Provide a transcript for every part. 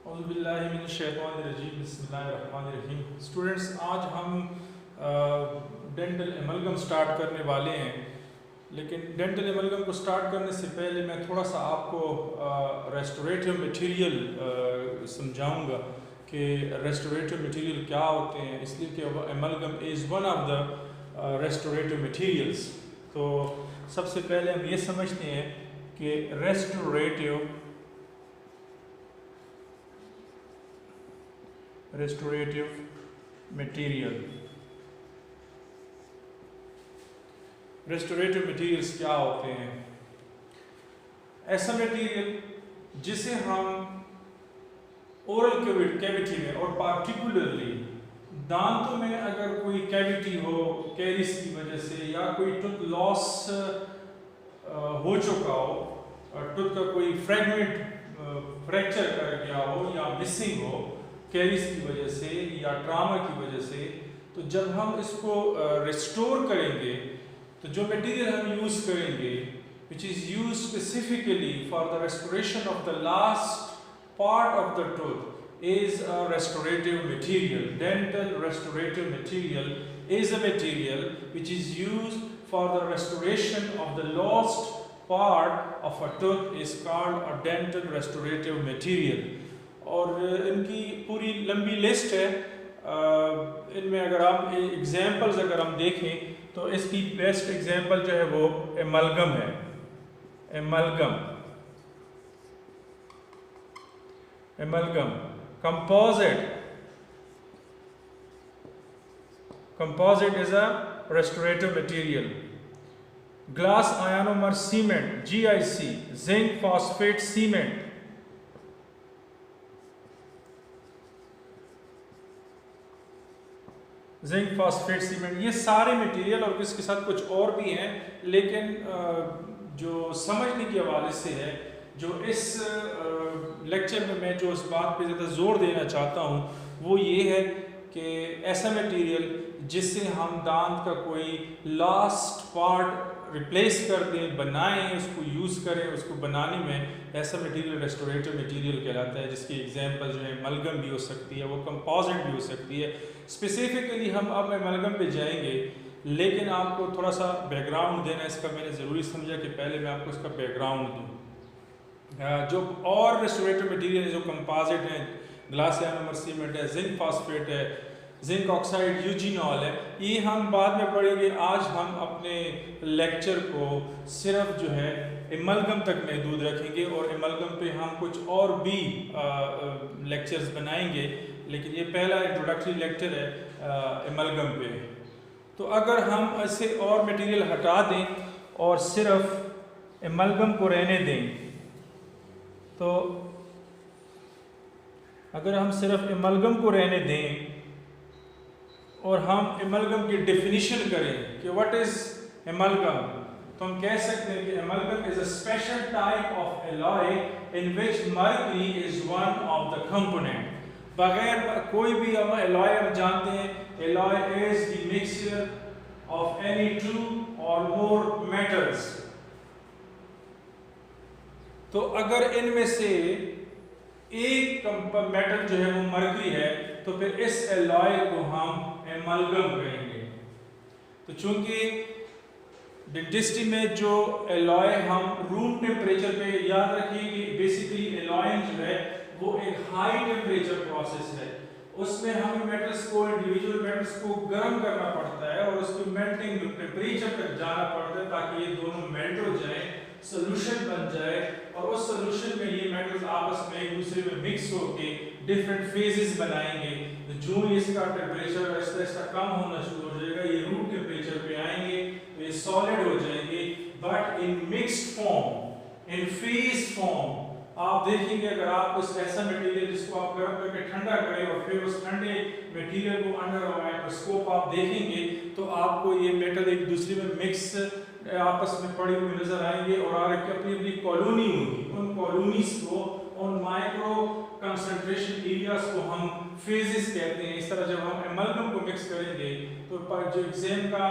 बिस्मिल्लाहिर्रहमानिर्रहीम। स्टूडेंट्स, आज हम डेंटल एमलगम स्टार्ट करने वाले हैं, लेकिन डेंटल एमलगम को स्टार्ट करने से पहले मैं थोड़ा सा आपको रेस्टोरेटिव मटेरियल समझाऊंगा कि रेस्टोरेटिव मटेरियल क्या होते हैं, इसलिए कि amalgam is one of the restorative materials. तो सबसे पहले हम ये समझते हैं कि रेस्टोरेटिव मटेरियल्स क्या होते हैं। ऐसा मटेरियल जिसे हम ओरल कैविटी में और पार्टिकुलरली दांतों में अगर कोई कैविटी हो कैरिस की वजह से, या कोई टूथ लॉस हो चुका हो, टूथ का कोई फ्रेगमेंट फ्रैक्चर कर गया हो या मिसिंग हो कैरिस की वजह से या ट्रामा की वजह से, तो जब हम इसको रिस्टोर करेंगे तो जो मटेरियल हम यूज़ करेंगे which is used specifically for the restoration of the last part of the tooth is a restorative material. Dental restorative material is a material which is used for the restoration of the lost part of a tooth is called a dental restorative material. और इनकी पूरी लंबी list है। इनमें अगर आप examples अगर हम देखें तो इसकी बेस्ट एग्जाम्पल जो है वो एमलगम है। Amalgam composite is a restorative material. Glass ionomer cement GIC, zinc phosphate cement, ये सारे मटेरियल, और इसके साथ कुछ और भी हैं, लेकिन जो समझने के हवाले से है, जो इस लेक्चर में मैं जो इस बात पे ज़्यादा जोर देना चाहता हूँ वो ये है कि ऐसा मटेरियल जिससे हम दांत का कोई लास्ट पार्ट रिप्लेस कर दें, बनाएं, उसको यूज़ करें, उसको बनाने में ऐसा मटेरियल रेस्टोरेटिव मटेरियल कहलाता है, जिसकी एग्जांपल जो है एमलगम भी हो सकती है, वो कंपोजिट भी हो सकती है। स्पेसिफिकली हम अब एमलगम पे जाएंगे, लेकिन आपको थोड़ा सा बैकग्राउंड देना इसका मैंने ज़रूरी समझा कि पहले मैं आपको इसका बैकग्राउंड दूँ। जो और रेस्टोरेटिव मटेरियल है जो कंपोजिट है, ग्लास आयनोमर सीमेंट है, जिंक फॉस्फेट है, जिंक ऑक्साइड यूजिनॉल है, ये हम बाद में पढ़ेंगे। आज हम अपने लेक्चर को सिर्फ जो है एमलगम तक महदूद रखेंगे, और एमलगम पे हम कुछ और भी लेक्चर्स बनाएंगे, लेकिन ये पहला इंट्रोडक्टरी लेक्चर है एमलगम पे। तो अगर हम ऐसे और मटेरियल हटा दें और सिर्फ एमलगम को रहने दें, तो अगर हम सिर्फ एमलगम को रहने दें और हम एमलगम की डेफिनेशन करें कि व्हाट इज एमलगम, तो हम कह सकते हैं कि amalgam is a special type of alloy in which mercury is one of the component. बगैर कोई भी हम एलॉय हम जानते हैं, alloy is the mixture of any two और मोर मेटल्स। तो अगर इनमें से एक मेटल जो है वो मर्क्यूरी है, तो फिर इस एलॉय को हम एमलगम कहेंगे। तो चूंकि डेंटिस्ट्री में जो एलॉय हम रूम टेम्परेचर पे, याद रखिए कि बेसिकली एलॉय जो है वो एक हाई टेम्परेचर प्रोसेस है, उसमें हमें मेटल्स को, इंडिविजुअल मेटल्स को गर्म करना पड़ता है और उसको मेल्टिंग टेम्परेचर तक जाना पड़ता है ताकि ये दोनों मेल्ट हो जाए, सोल्यूशन बन जाए, और उस सोल्यूशन में ये मेटल्स आपस में एक दूसरे में मिक्स होके डिफरेंट फेजेस बनाएंगे। तो जो इसका टेम्परेचर आहिस्ता आहिस्ता कम होना शुरू हो जाएगा, ये रूम टेम्परेचर पे आएंगे तो ये सॉलिड हो जाएंगे। But in mixed form, in phase form, आप देखेंगे अगर आप उस ऐसा मटेरियल जिसको आप गर्म करके ठंडा करें और फिर उस ठंडे मटेरियल को अंडर माइक्रोस्कोप आप देखेंगे तो आपको ये मेटल एक दूसरे में मिक्स आपस में पड़े हुए नजर आएंगे, और आगे अपनी अपनी कॉलोनी होगी। उन कॉलोनीज को, उन माइक्रो कंसंट्रेशन एरियाज को हम फेजेस कहते हैं। इस तरह जब हम एमलगम को मिक्स करेंगे तो जो एग्जाम का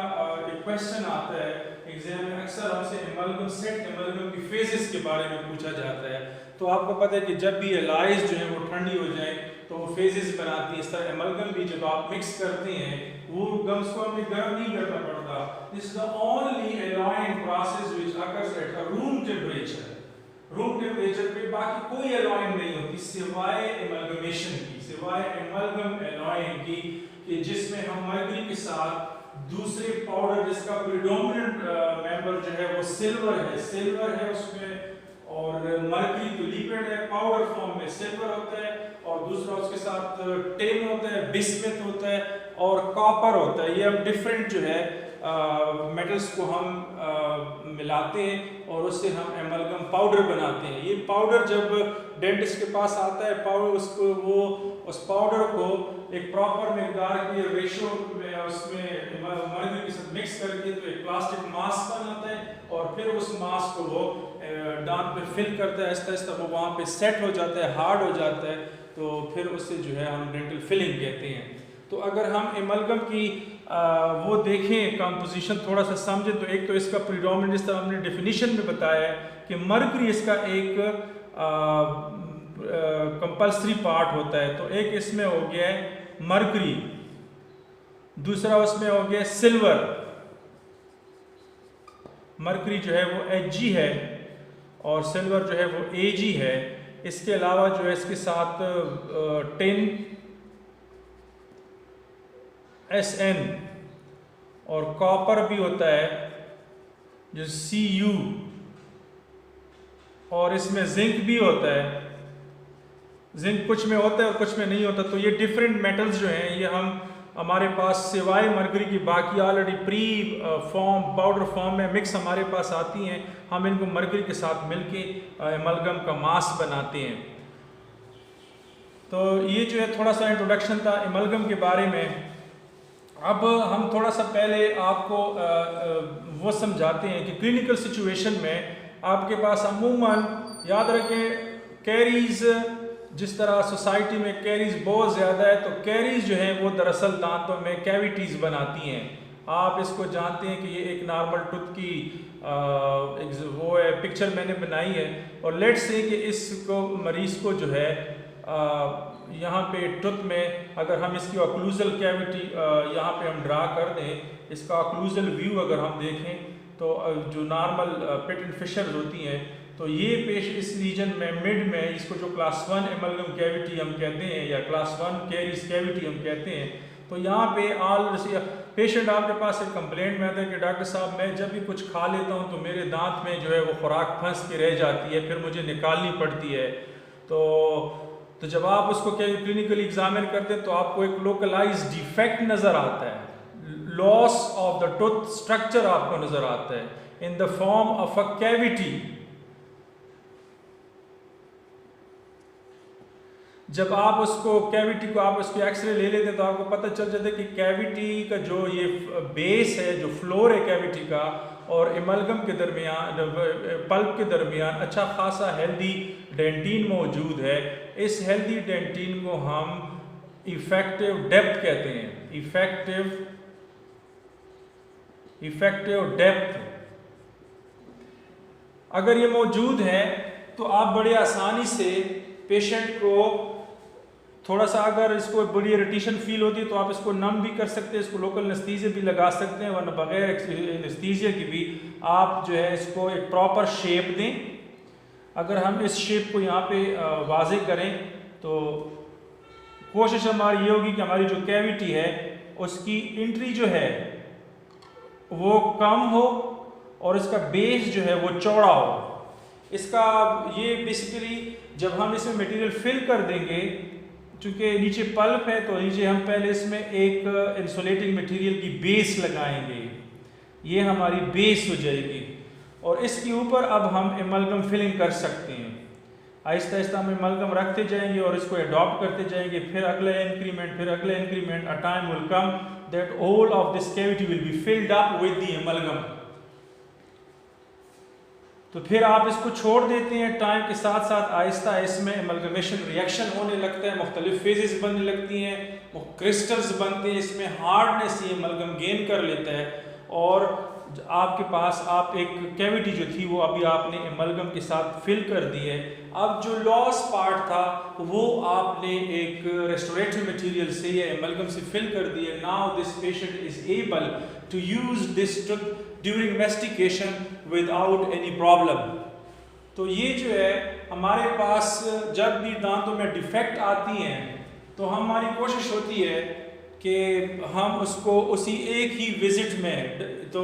एक क्वेश्चन आता है, एग्जाम में अक्सर हमसे एमलगम सेट, एमलगम की फेजेस के बारे में पूछा जाता है। तो आपको पता है कि जब भी एलाइज जो है वो ठंडी हो जाए तो वो फेजेस बनाती है। इस तरह एमलगम भी जब आप मिक्स करते हैं वो गम्स को हमें गर्म नहीं करना पड़ता। This is the only alloying process which occurs at a room temperature. Room temperature पे बाकी कोई एलॉइंग नहीं होती सिवाय एमलगमेशन की, सिवाय एमलगम एलॉइंग की, कि जिसमें हम मर्करी के साथ दूसरे पाउडर जिसका प्रीडोमिनेंट मेंबर जो है वो सिल्वर है उसमें, और मर्करी तो लिक्विड है, पाउडर फॉर्म में सिल्वर होता है, और दूसरा उसके साथ टिन होता है, बिस्मथ होता है और कॉपर होता है। ये हम डिफरेंट जो है मेटल्स को हम मिलाते हैं और उससे हम एमलगम पाउडर बनाते हैं। ये पाउडर जब डेंटिस्ट के पास आता है, पाउडर उसको वो उस पाउडर को एक प्रॉपर मिकदार की रेशो में उसमें मर्करी के साथ मिक्स करके तो एक प्लास्टिक मास्क बनाता है, और फिर उस मास्क को वो दांत पे फिल करता है, आहिस्ता आहिस्ता वो वहाँ पे सेट हो जाता है, हार्ड हो जाता है, तो फिर उससे जो है हम डेंटल फिलिंग कहते हैं। तो अगर हम एमलगम की वो देखें कंपोजिशन थोड़ा सा समझें, तो एक तो इसका प्रीडोमिनेंट जिस तरह हमने डेफिनेशन में बताया है कि मर्करी इसका एक कंपल्सरी पार्ट होता है। तो एक इसमें हो गया है मर्करी, दूसरा उसमें हो गया सिल्वर, मर्करी जो है वो Hg है और सिल्वर जो है वो Ag है। इसके अलावा जो है इसके साथ टिन Sn और कॉपर भी होता है जो Cu, और इसमें जिंक भी होता है। जिंक कुछ में होता है और कुछ में नहीं होता। तो ये डिफरेंट मेटल्स जो हैं ये हम हमारे पास सिवाय मर्करी की बाकी already pre form powder form में मिक्स हमारे पास आती हैं। हम इनको मर्करी के साथ मिलके एमलगम का मास्क बनाते हैं। तो ये जो है थोड़ा सा इंट्रोडक्शन था एमलगम के बारे में। अब हम थोड़ा सा पहले आपको वो समझाते हैं कि क्लिनिकल सिचुएशन में आपके पास अमूमन याद रखें कैरीज, जिस तरह सोसाइटी में कैरीज बहुत ज़्यादा है, तो कैरीज जो है वो दरअसल दांतों में कैविटीज़ बनाती हैं। आप इसको जानते हैं कि ये एक नॉर्मल टूथ की एक वो है, पिक्चर मैंने बनाई है, और लेट्स से कि इसको मरीज़ को जो है यहाँ पे टूथ में अगर हम इसकी ऑक्लूजल कैविटी यहाँ पे हम ड्रा कर दें, इसका ऑक्लूजल व्यू अगर हम देखें तो जो नॉर्मल पिट एंड फिशर्स होती हैं, तो ये पेश इस रीजन में मिड में इसको जो क्लास 1 एमलगम कैविटी हम कहते हैं या क्लास 1 कैरीज कैविटी हम कहते हैं। तो यहाँ पे ऑल पेशेंट आपके पास एक कंप्लेंट में आता है कि डॉक्टर साहब मैं जब भी कुछ खा लेता हूँ तो मेरे दांत में जो है वो खुराक फंस के रह जाती है, फिर मुझे निकालनी पड़ती है। तो जब आप उसको क्लिनिकली एग्जामिन करते हैं तो आपको एक लोकलाइज डिफेक्ट नज़र आता है, loss of the tooth structure आपको नज़र आता है in the form of a cavity. जब आप उसको कैविटी को आप उसकी एक्सरे ले लेते हैं तो आपको पता चल जाता है कि कैविटी का जो ये बेस है, जो फ्लोर है कैविटी का और एमलगम के दरमियान, पल्प के दरमियान अच्छा खासा हेल्दी डेंटिन मौजूद है। इस हेल्दी डेंटिन को हम इफेक्टिव डेप्थ कहते हैं, इफेक्टिव डेप्थ। अगर ये मौजूद है तो आप बड़े आसानी से पेशेंट को थोड़ा सा, अगर इसको बड़ी इरिटेशन फील होती है तो आप इसको नम भी कर सकते हैं, इसको लोकल एनेस्थीसिया भी लगा सकते हैं, वरना बगैर एनेस्थीसिया की भी आप जो है इसको एक प्रॉपर शेप दें। अगर हम इस शेप को यहाँ पे वाज़े करें तो कोशिश हमारी ये होगी कि हमारी जो कैविटी है उसकी एंट्री जो है वो कम हो और इसका बेस जो है वो चौड़ा हो। इसका ये बेसिकली जब हम इसमें मटेरियल फिल कर देंगे, चूँकि नीचे पल्प है तो नीचे हम पहले इसमें एक इंसुलेटिंग मटेरियल की बेस लगाएंगे, ये हमारी बेस हो जाएगी, और इसके ऊपर अब हम एमलगम फिलिंग कर सकते हैं। आहिस्ता आहिस्ता हम एमलगम रखते जाएंगे और इसको अडॉप्ट करते जाएंगे, फिर अगला इंक्रीमेंट, फिर अगला increment. A time will come that all of this cavity will be filled up with the amalgam. तो फिर आप इसको छोड़ देते हैं, टाइम के साथ साथ आहिस्ता इसमें एमलगमेशन रिएक्शन होने लगता है, मुख्तलिफ फेजेस बनने लगती हैं, क्रिस्टल्स बनते हैं, इसमें हार्डनेस ये एमलगम गेन कर लेता है और आपके पास आप एक कैविटी जो थी वो अभी आपने एमलगम के साथ फिल कर दी है। अब जो लॉस पार्ट था वो आपने एक रेस्टोरेटिव मटेरियल से या एमलगम से फिल कर दिया। Now this patient is able to use this during mastication without any problem. तो ये जो है हमारे पास जब भी दांतों में डिफेक्ट आती हैं तो हमारी कोशिश होती है कि हम उसको उसी एक ही विजिट में तो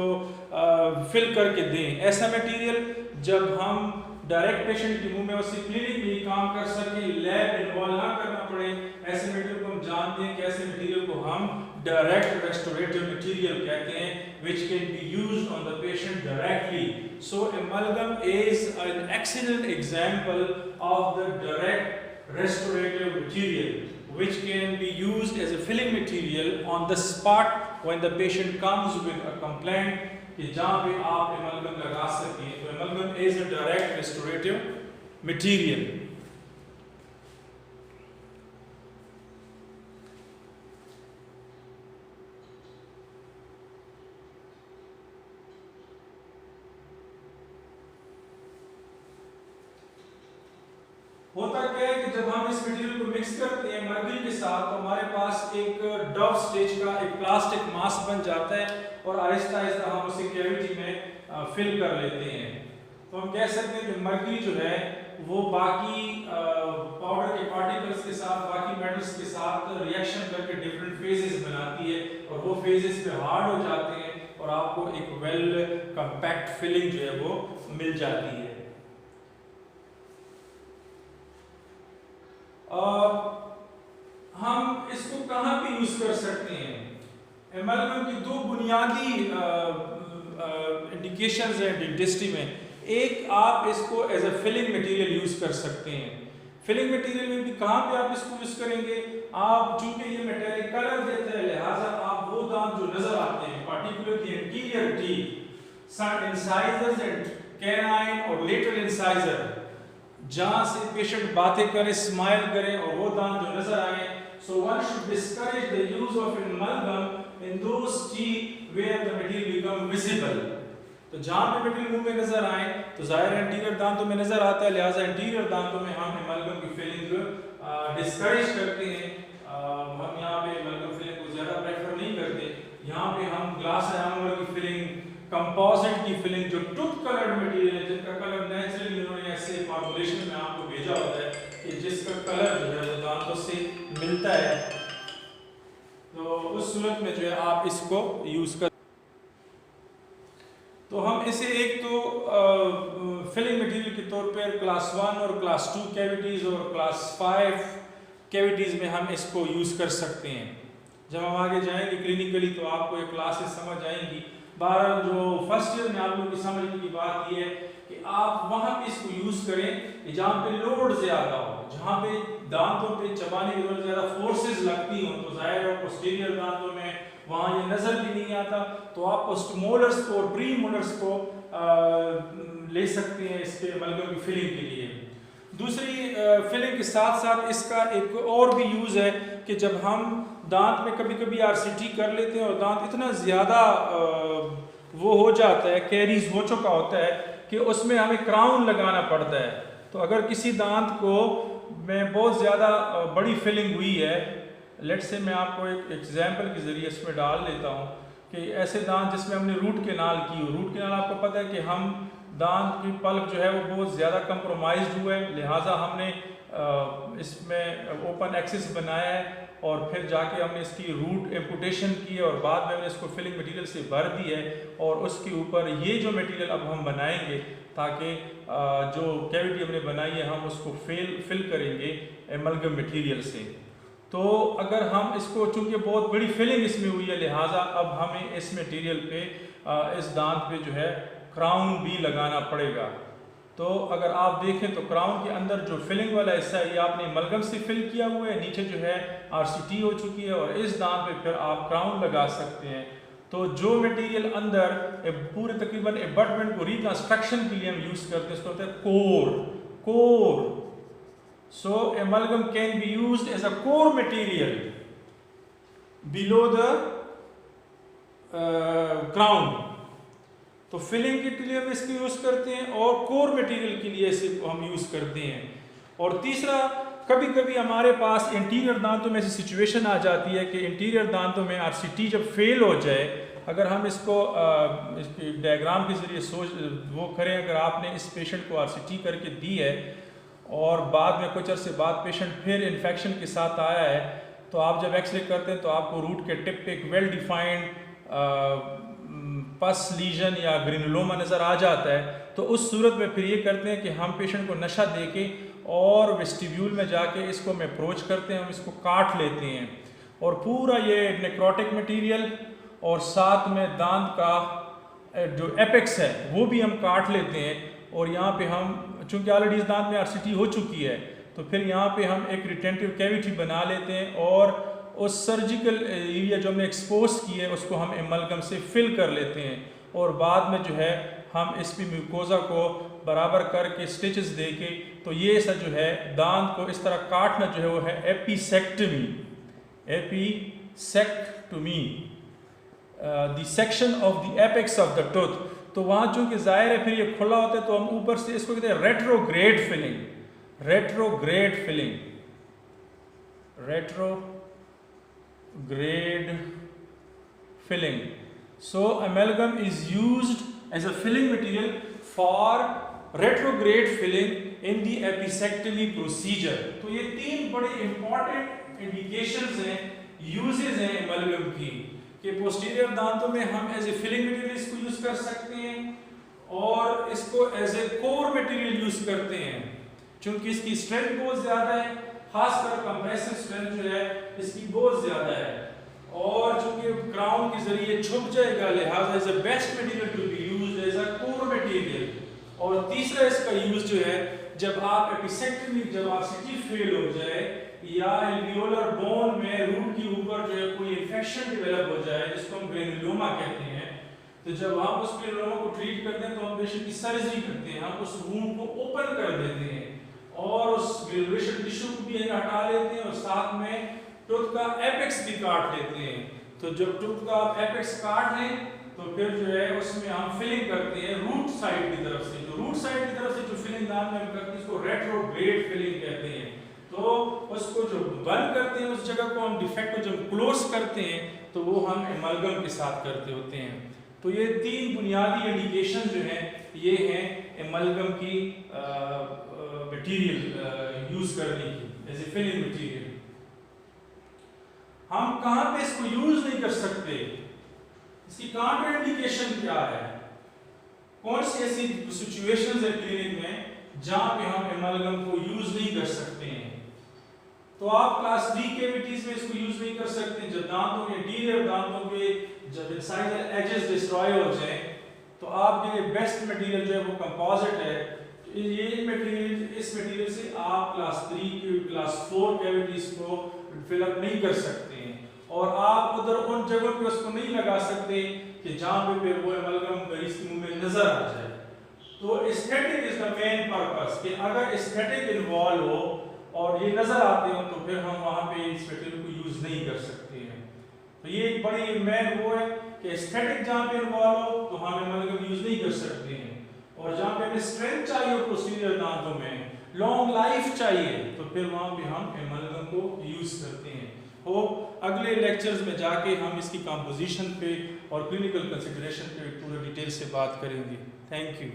फिल करके दें। ऐसा मटेरियल जब हम डायरेक्ट पेशेंट के मुंह में उससे क्लिनिकली काम कर सके, लैब इन्वॉल्व ना करना पड़े, ऐसे मटेरियल को हम जानते हैं कि ऐसे मटेरियल को हम डायरेक्ट रेस्टोरेटिव मटेरियल कहते हैं, which can be used on the patient directly. So amalgam is an excellent example of the direct restorative material which can be used as a filling material on the spot when the patient comes with a complaint कि जहाँ पे आप amalgam लगा सकें। तो amalgam is a direct restorative material. होता क्या है कि जब हम इस मटेरियल को मिक्स करते हैं मर्करी के साथ तो हमारे पास एक डव स्टेज का एक प्लास्टिक मास्क बन जाता है और आहिस्ता आहिस्ता हम उसे कैविटी में फिल कर लेते हैं। तो हम कह सकते हैं कि मर्करी जो है वो बाकी पाउडर के पार्टिकल्स के साथ, बाकी मेटल्स के साथ रिएक्शन करके डिफरेंट फेजेस बनाती है और वो फेजेस पे हार्ड हो जाते हैं और आपको एक वेल कंपैक्ट फिलिंग जो है वो मिल जाती है। हम इसको कहाँ पे यूज कर सकते हैं? एमलगम की दो बुनियादी इंडिकेशंस हैं डेंटिस्ट्री में। एक, आप इसको as a filling material use कर सकते हैं। फिलिंग मटेरियल में भी कहाँ पे आप इसको यूज करेंगे? आप चूंकि ये मटेरियल कलर देता है लिहाजा आप वो दांत जो नजर आते हैं particularly anterior teeth, some incisors and canine और लेटरल इंसाइजर, जहां से पेशेंट बातें करे, स्माइल करे और वो दांत जो नजर आए, so one should discourage the use of amalgam in those teeth where the material become visible. तो जहां पे मटेरियल मुंह में नजर आए तो जाहिर एंटीरियर दांतों में नजर आता है, लिहाजा एंटीरियर दांतों में हम एमलगम की फिलिंग डिस्करेज करते हैं। हम यहाँ पे एमलगम फिलिंग को ज्यादा प्रेफर नहीं करते। यहाँ पे हम ग्लास डायमंड की फिलिंग, कंपोजिट की फिलिंग, जो टूथ कलर्ड मटेरियल है जिनका कलर नेचुरली उन्होंने ऐसे फॉर्मुलेशन में आपको भेजा होता है कि जिसका कलर जो है वो दांतों से मिलता है, तो उस सूरत में जो है आप इसको यूज कर। तो हम इसे एक तो फिलिंग मटेरियल के तौर पर क्लास 1 और क्लास 2 कैविटीज और क्लास 5 कैविटीज में हम इसको यूज कर सकते हैं। जब हम आगे जाएंगे क्लिनिकली तो आपको ये क्लासेस समझ आएंगी। बहरहाल जो फर्स्ट ईयर में आप लोगों की समझने की बात यह है कि आप वहां पे इसको यूज करें जहां पे लोड ज्यादा हो, जहां पे दांतों पे चबाने की वजह ज्यादा फोर्सेस लगती हो। तो जाहिर है पोस्टीरियर दांतों में वहां ये नजर भी नहीं आता, तो आप पोस्टमोलर्स को और प्री मोलर्स को ले सकते हैं इसके एमलगम की फिलिंग के लिए। दूसरी फिलिंग के साथ साथ इसका एक और भी यूज है कि जब हम दांत में कभी कभी आरसीटी कर लेते हैं और दांत इतना ज़्यादा वो हो जाता है, कैरीज हो चुका होता है कि उसमें हमें क्राउन लगाना पड़ता है। तो अगर किसी दांत को में बहुत ज़्यादा बड़ी फिलिंग हुई है, लेट्स से मैं आपको एक एग्जाम्पल के ज़रिए इसमें डाल लेता हूँ कि ऐसे दांत जिसमें हमने रूट केनाल की हो, रूट केनाल आपको पता है कि हम दांत की पल्प जो है वो बहुत ज़्यादा कंप्रोमाइज्ड हुआ है, लिहाजा हमने इसमें ओपन एक्सिस बनाया है और फिर जाके हमने इसकी रूट एम्पुटेशन की है और बाद में हमने इसको फिलिंग मटेरियल से भर दी है और उसके ऊपर ये जो मटेरियल अब हम बनाएंगे ताकि जो कैविटी हमने बनाई है हम उसको फिल करेंगे एमलगम मटेरियल से। तो अगर हम इसको, चूँकि बहुत बड़ी फिलिंग इसमें हुई है, लिहाजा अब हमें इस मटेरियल पे इस दांत पे जो है क्राउन भी लगाना पड़ेगा। तो अगर आप देखें तो क्राउन के अंदर जो फिलिंग वाला हिस्सा है ये आपने एमलगम से फिल किया हुआ है, नीचे जो है आरसीटी हो चुकी है और इस दांत पे फिर आप क्राउन लगा सकते हैं। तो जो मटेरियल अंदर पूरे तकरीबन एबटमेंट को रिकंस्ट्रक्शन के लिए हम यूज करते हैं उसको होता है core. So amalgam can be used as a core material below the crown. तो फिलिंग के लिए हम इसको यूज़ करते हैं और कोर मटेरियल के लिए इसे हम यूज़ करते हैं। और तीसरा, कभी कभी हमारे पास इंटीरियर दांतों में ऐसी सिचुएशन आ जाती है कि इंटीरियर दांतों में आरसीटी जब फेल हो जाए, अगर हम इसको डायग्राम के ज़रिए वो करें, अगर आपने इस पेशेंट को आरसीटी करके दी है और बाद में कुछ अर्से बाद पेशेंट फिर इन्फेक्शन के साथ आया है, तो आप जब एक्सरे करते हैं तो आपको रूट के टिप पे एक वेल डिफाइंड पस लीजन या ग्रेनुलोमा नज़र आ जाता है। तो उस सूरत में फिर ये करते हैं कि हम पेशेंट को नशा दे के और वेस्टिब्यूल में जाके इसको हम अप्रोच करते हैं, हम इसको काट लेते हैं और पूरा ये नेक्रोटिक मटेरियल और साथ में दांत का जो एपेक्स है वो भी हम काट लेते हैं। और यहाँ पे हम चूँकि ऑलरेडी इस दांत में आरसीटी हो चुकी है, तो फिर यहाँ पे हम एक रिटेंटिव कैविटी बना लेते हैं और उस सर्जिकल एरिया जो हमने एक्सपोज की है उसको हम एमलगम से फिल कर लेते हैं और बाद में जो है हम इस पे म्यूकोजा को बराबर करके स्टिचेस दे के, तो ये ऐसा जो है दांत को इस तरह काटना जो है वो है apicectomy. Apicectomy the section of the apex of the tooth. तो वहाँ चूँकि ज़ाहिर है फिर ये खुला होता है, तो हम ऊपर से इसको कहते हैं retrograde filling. Retrograde filling, retrograde filling. So amalgam is used as a filling material for retrograde filling in the apicectomy procedure। तो ये तीन बड़े इंपॉर्टेंट इंडिकेशंस हैं, यूजेस हैं एमलगम की, कि पोस्टीरियर दांतों में हम एज ए फिलिंग मटेरियल इसको यूज कर सकते हैं और इसको as a core material use करते हैं। चूंकि इसकी स्ट्रेंथ बहुत ज्यादा है, खासकर कंप्रेसिव स्ट्रेंथ जो है इसकी बहुत ज्यादा है और चूंकि क्राउन के जरिए छुप जाएगा, लिहाजा is a best material to be used as a core material. और तीसरा इसका यूज जो है जब आप एपिसेक्टमी, जब आरसीटी फेल हो जाए या एल्वियोलर बोन में रूट के ऊपर जो है कोई इन्फेक्शन डेवलप हो जाए जिसको हम ग्रेनुलोमा कहते हैं, तो जब आप उस ग्रेनुलोमा को ट्रीट करते हैं तो हम पेशेंट की सर्जरी करते हैं, हम उस वूंड को ओपन कर देते हैं और उस ग्रेनुलेशन टिश्यू को भी हटा लेते हैं और साथ में टूथ का एपेक्स भी काट लेते हैं। तो जब टूथ का आप एपेक्स काट लें तो फिर जो है उसमें हम फिलिंग करते हैं रूट साइड की तरफ से। जो रूट साइड की तरफ से जो फिलिंग दांत में हम करते हैं इसको रेट्रोग्रेड फिलिंग कहते हैं। तो उसको जो बंद करते हैं उस जगह को हम डिफेक्ट को जब क्लोज करते हैं तो वो हम एमलगम के साथ करते होते हैं। तो ये तीन बुनियादी इंडिकेशन जो हैं ये हैं एमलगम की मटेरियल यूज करने की एज ए फिलिंग मटेरियल। हम कहाँ पे इसको यूज नहीं कर सकते, इसकी काउंटर इंडिकेशन क्या है, कौन सी ऐसी सिचुएशंस है क्लिनिक में जहां पे हम एमलगम को यूज नहीं कर सकते हैं। तो आप क्लास 3 कैविटीज में इसको यूज नहीं कर सकते जब दांतों के इंटीरियर दांतों के जब इंसाइडर एजेस डिस्ट्रॉय हो जाए। तो आपके लिए बेस्ट मटेरियल जो है वो कंपोजिट है। ये मटेरियल, इस मटेरियल से आप क्लास 3 की क्लास 4 कैविटीज को फिलअप नहीं कर सकते हैं और आप उधर उन जगहों पे उसको नहीं लगा सकते कि जहां पे फिर वो एमलगम मरीज के मुंह में नजर आ जाए। तो aesthetic is the main purpose कि अगर एस्थेटिक इन्वॉल्व हो और ये नजर आते हो तो फिर हम वहां पे इस मटेरियल को यूज नहीं कर सकते हैं। तो ये एक बड़ी मेन वो है कि एस्थेटिक जहां पे इन्वॉल्व हो तो हम एमलगम यूज नहीं कर सकते हैं और जहां पे हमें स्ट्रेंथ चाहिए पोस्टीरियर दांतों में, लॉन्ग लाइफ चाहिए, तो फिर वहां पे हम एमलगम को यूज करते हैं। होप अगले लेक्चर्स में जाके हम इसकी कंपोजिशन पे और क्लिनिकल कंसिडरेशन पे पूरे डिटेल से बात करेंगे। Thank you.